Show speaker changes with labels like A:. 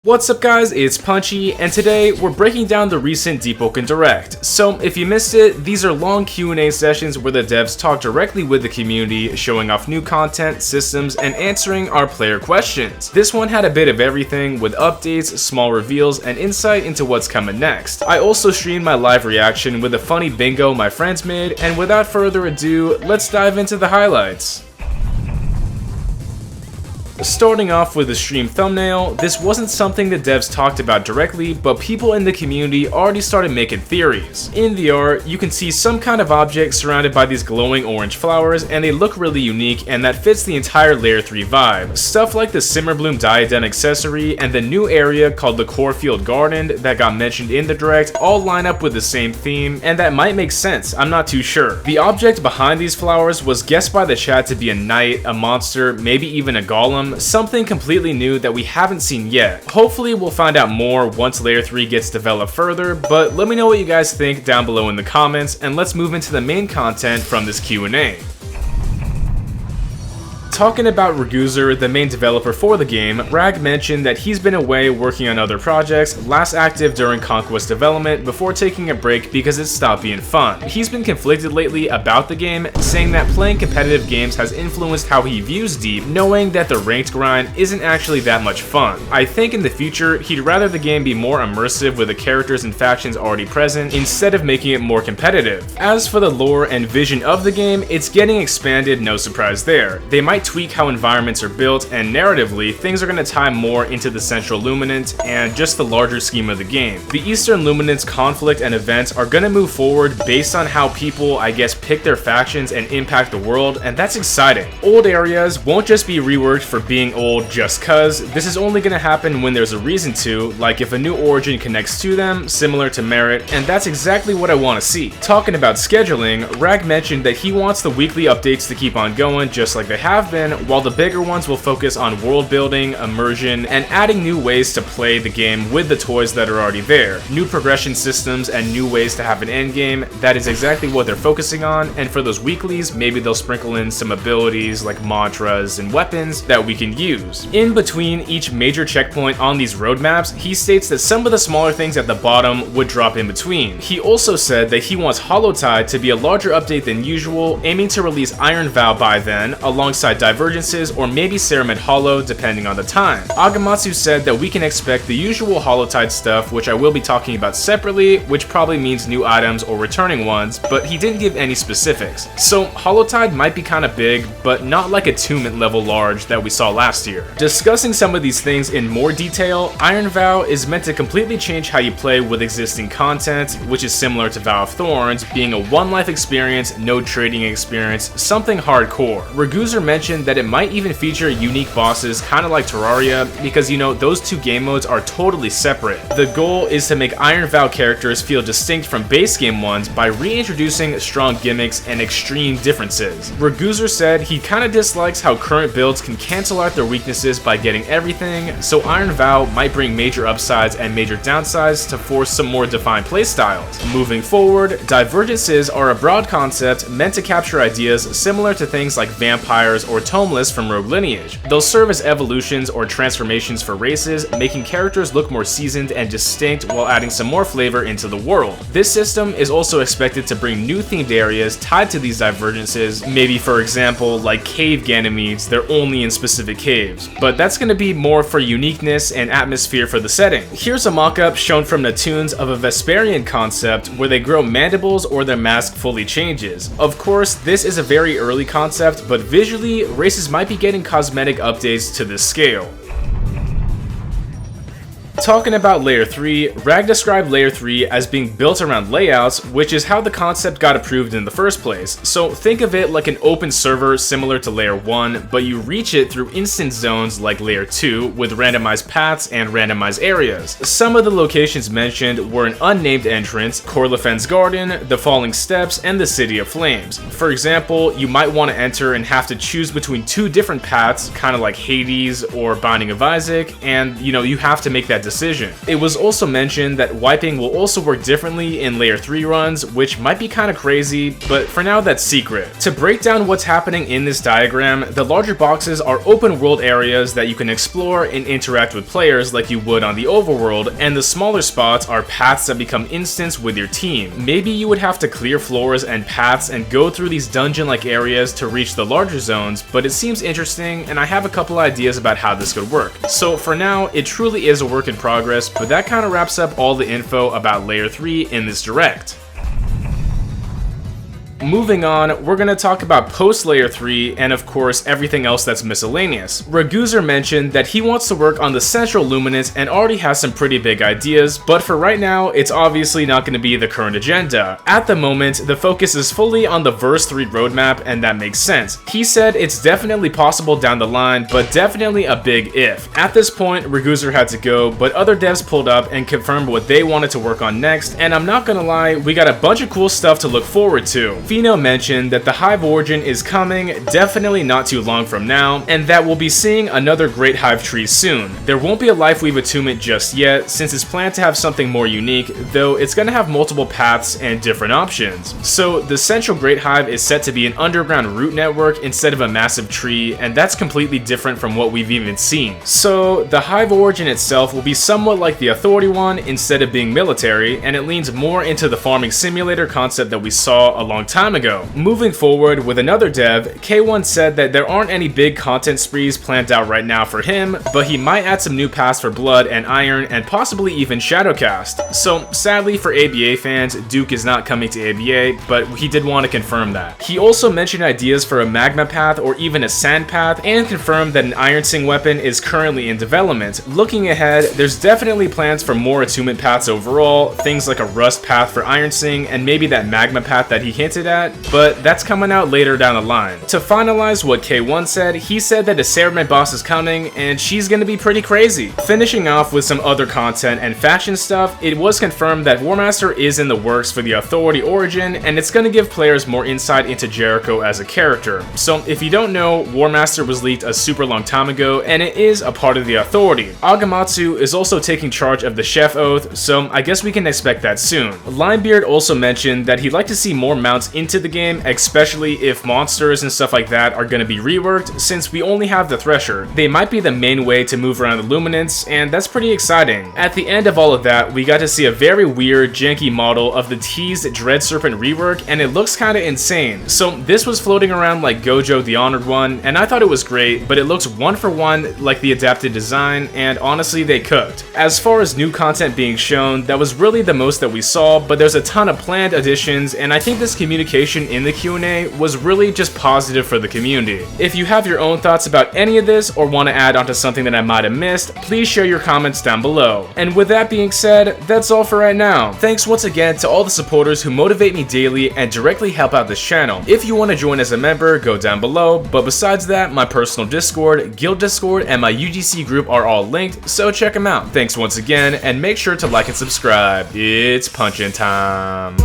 A: What's up guys, it's Punchy, and today we're breaking down the recent Deepwoken Direct. So if you missed it, these are long Q&A sessions where the devs talk directly with the community, showing off new content, systems, and answering our player questions. This one had a bit of everything, with updates, small reveals, and insight into what's coming next. I also streamed my live reaction with a funny bingo my friends made, and without further ado, let's dive into the highlights. Starting off with the stream thumbnail, this wasn't something the devs talked about directly, but people in the community already started making theories. In the art, you can see some kind of object surrounded by these glowing orange flowers, and they look really unique, and that fits the entire Layer 3 vibe. Stuff like the Simmerbloom diadem accessory and the new area called the Corefield Garden that got mentioned in the direct all line up with the same theme, and that might make sense, I'm not too sure. The object behind these flowers was guessed by the chat to be a knight, a monster, maybe even a golem, something completely new that we haven't seen yet. Hopefully we'll find out more once Layer 3 gets developed further, but let me know what you guys think down below in the comments, and let's move into the main content from this Q&A. Talking about Raguzer, the main developer for the game, Rag mentioned that he's been away working on other projects, last active during Conquest development before taking a break because it stopped being fun. He's been conflicted lately about the game, saying that playing competitive games has influenced how he views Deep, knowing that the ranked grind isn't actually that much fun. I think in the future, he'd rather the game be more immersive with the characters and factions already present, instead of making it more competitive. As for the lore and vision of the game, it's getting expanded, no surprise there. They might tweak how environments are built, and narratively, things are going to tie more into the Central Luminant and just the larger scheme of the game. The Eastern Luminant's conflict and events are going to move forward based on how people, I guess, pick their factions and impact the world, and that's exciting. Old areas won't just be reworked for being old just cuz. This is only going to happen when there's a reason to, like if a new origin connects to them, similar to Merit, and that's exactly what I want to see. Talking about scheduling, Rag mentioned that he wants the weekly updates to keep on going just like they have been, while the bigger ones will focus on world building, immersion, and adding new ways to play the game with the toys that are already there. New progression systems and new ways to have an endgame, that is exactly what they're focusing on, and for those weeklies, maybe they'll sprinkle in some abilities like mantras and weapons that we can use. In between each major checkpoint on these roadmaps, he states that some of the smaller things at the bottom would drop in between. He also said that he wants Holotide to be a larger update than usual, aiming to release Iron Vow by then, alongside Divergences or maybe Ceramid Hollow depending on the time. Agamatsu said that we can expect the usual Holotide stuff, which I will be talking about separately, which probably means new items or returning ones, but he didn't give any specifics. So Holotide might be kinda big, but not like Attunement level large that we saw last year. Discussing some of these things in more detail, Iron Vow is meant to completely change how you play with existing content, which is similar to Vow of Thorns, being a one-life experience, no trading experience, something hardcore. Raguzer mentioned that it might even feature unique bosses kinda like Terraria, because you know, those two game modes are totally separate. The goal is to make Iron Vow characters feel distinct from base game ones by reintroducing strong gimmicks and extreme differences. Raguzer said he kinda dislikes how current builds can cancel out their weaknesses by getting everything, so Iron Vow might bring major upsides and major downsides to force some more defined playstyles. Moving forward, Divergences are a broad concept meant to capture ideas similar to things like vampires or Tomeless from Rogue Lineage. They'll serve as evolutions or transformations for races, making characters look more seasoned and distinct while adding some more flavor into the world. This system is also expected to bring new themed areas tied to these divergences, maybe for example like cave Ganymedes, they're only in specific caves, but that's going to be more for uniqueness and atmosphere for the setting. Here's a mock-up shown from the tunes of a Vesperian concept where they grow mandibles or their mask fully changes. Of course, this is a very early concept, but visually, races might be getting cosmetic updates to this scale. Talking about Layer 3, Rag described Layer 3 as being built around layouts, which is how the concept got approved in the first place. So think of it like an open server similar to Layer 1, but you reach it through instant zones like Layer 2 with randomized paths and randomized areas. Some of the locations mentioned were an unnamed entrance, Corlefen's Garden, the Falling Steps, and the City of Flames. For example, you might want to enter and have to choose between two different paths, kind of like Hades or Binding of Isaac, and you have to make that decision decision. It was also mentioned that wiping will also work differently in layer 3 runs, which might be kinda crazy, but for now that's secret. To break down what's happening in this diagram, the larger boxes are open world areas that you can explore and interact with players like you would on the overworld, and the smaller spots are paths that become instants with your team. Maybe you would have to clear floors and paths and go through these dungeon-like areas to reach the larger zones, but it seems interesting and I have a couple ideas about how this could work. So for now, it truly is a work in progress, but that kind of wraps up all the info about Layer 3 in this direct. Moving on, we're going to talk about post Layer 3 and of course everything else that's miscellaneous. Raguser mentioned that he wants to work on the central luminance and already has some pretty big ideas, but for right now, it's obviously not going to be the current agenda. At the moment, the focus is fully on the Verse 3 roadmap, and that makes sense. He said it's definitely possible down the line, but definitely a big if. At this point, Raguser had to go, but other devs pulled up and confirmed what they wanted to work on next, and I'm not gonna lie, we got a bunch of cool stuff to look forward to. Fino mentioned that the Hive Origin is coming, definitely not too long from now, and that we'll be seeing another Great Hive tree soon. There won't be a Lifeweave attunement just yet, since it's planned to have something more unique, though it's gonna have multiple paths and different options. So the central Great Hive is set to be an underground root network instead of a massive tree, and that's completely different from what we've even seen. So the Hive Origin itself will be somewhat like the Authority one instead of being military, and it leans more into the farming simulator concept that we saw a long time ago. Moving forward with another dev, K1 said that there aren't any big content sprees planned out right now for him, but he might add some new paths for Blood and Iron and possibly even Shadowcast. So sadly for ABA fans, Duke is not coming to ABA, but he did want to confirm that. He also mentioned ideas for a Magma path or even a Sand path, and confirmed that an Iron Sing weapon is currently in development. Looking ahead, there's definitely plans for more attunement paths overall, things like a Rust path for Iron Sing and maybe that Magma path that he hinted at, but that's coming out later down the line. To finalize what K1 said, he said that a Cerebrate boss is coming, and she's gonna be pretty crazy. Finishing off with some other content and faction stuff, it was confirmed that Warmaster is in the works for the Authority Origin, and it's gonna give players more insight into Jericho as a character. So if you don't know, Warmaster was leaked a super long time ago, and it is a part of the Authority. Agamatsu is also taking charge of the Chef Oath, so I guess we can expect that soon. Limebeard also mentioned that he'd like to see more mounts into the game, especially if monsters and stuff like that are going to be reworked, since we only have the Thresher. They might be the main way to move around the Luminance, and that's pretty exciting. At the end of all of that, we got to see a very weird, janky model of the teased Dread Serpent rework, and it looks kinda insane. So this was floating around like Gojo the Honored One, and I thought it was great, but it looks one for one like the adapted design, and honestly they cooked. As far as new content being shown, that was really the most that we saw, but there's a ton of planned additions, and I think this communication in the Q&A was really just positive for the community. If you have your own thoughts about any of this or want to add onto something that I might have missed, please share your comments down below. And with that being said, that's all for right now. Thanks once again to all the supporters who motivate me daily and directly help out this channel. If you want to join as a member, go down below, but besides that, my personal Discord, Guild Discord, and my UGC group are all linked, so check them out. Thanks once again, and make sure to like and subscribe. It's punchin' time.